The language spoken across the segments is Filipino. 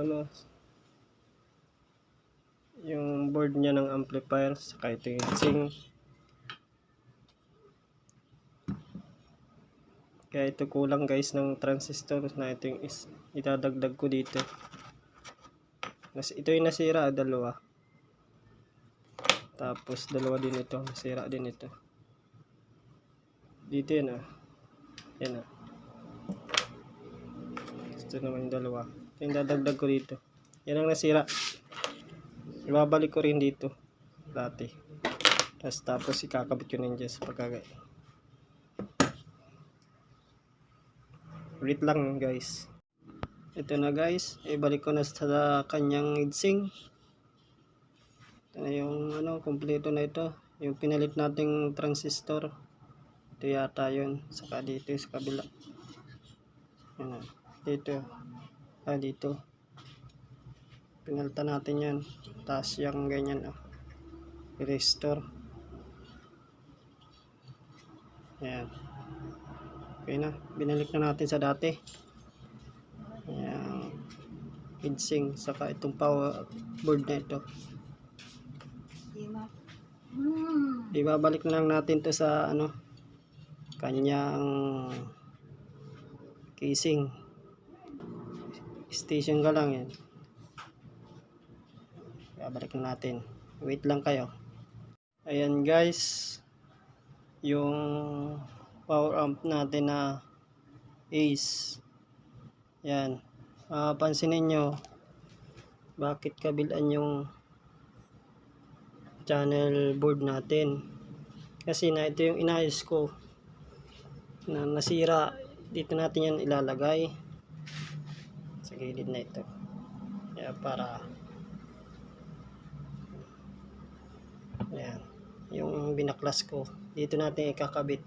ano, yung board niya ng amplifier, saka ito yung heatsink. Kaya ito kulang guys ng transistor na ito yung idadagdag ko dito. Ito yung nasira, dalawa. Tapos dalawa din ito, nasira din ito. Dito yun yan ito naman yung dalawa. Ito yung dadagdag ko dito. Yan ang nasira. Ibabalik ko rin dito dati. Tapos ikakabit ko na dyan sa pagkagay. Wait lang guys. Ito na guys, ibalik ko na sa kanyang heatsink. Ito na yung kompleto na ito. Yung pinalit nating transistor. Ito yata yun. Saka dito sa kabila. Dito. Dito. Pinalitan natin yan. Tapos yung ganyan. I-restore. Ayan. Okay na. Binalik na natin sa dati. Ayan. Heatsink. Saka itong power board na ito. Ibabalik na lang natin to sa kanyang casing. Station ka lang yan. Ibabalik na natin. Wait lang kayo. Ayan guys, yung power amp natin na Ace. Yan. Pansinin nyo bakit kabilaan yung channel board natin. Kasi ito yung inayos ko na nasira. Dito natin yan ilalagay sa gilid na ito. Kaya para yan, yung binaklas ko dito natin ikakabit.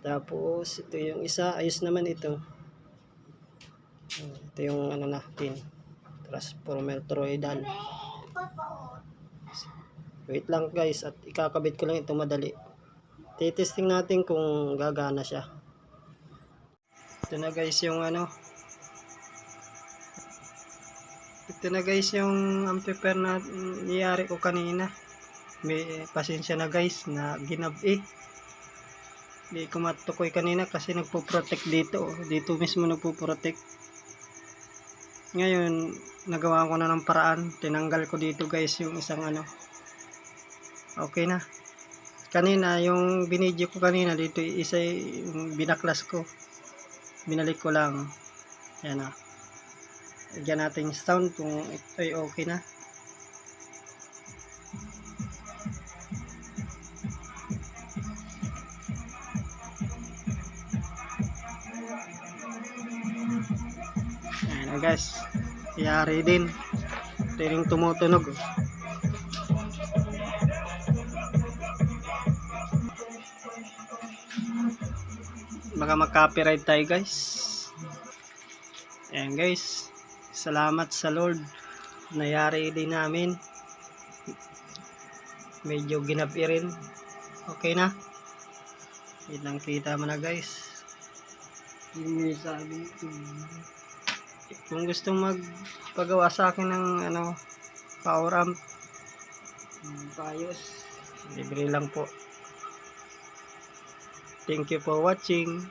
Tapos ito yung isa, ayos naman ito. Ito yung natin, transformer toroidal. Wait lang guys, at ikakabit ko lang ito madali. Titesting natin kung gagana siya. Ito na guys yung ito na guys yung amplifier na niyari ko kanina. May pasensya na guys na ginabi. Hindi ko matukoy kanina kasi nagpo-protect dito. Dito mismo nagpo-protect. Ngayon nagawa ko na ng paraan. Tinanggal ko dito guys yung isang okay na. Kanina yung binidyo ko kanina dito isa yung binaklas ko. Binalik ko lang. Yan na. Lagyan natin yung sound kung ito ay okay na. Ayan na guys. Yari din. Ito yung tumutunog. Baka mag-copyright tayo guys. Ayan guys, salamat sa Lord, nayari din namin. Medyo ginabi rin. Okay na. Kitang kita mo na guys. Kung gusto magpagawa sa akin ng power amp, payos, libre lang po. Thank you for watching.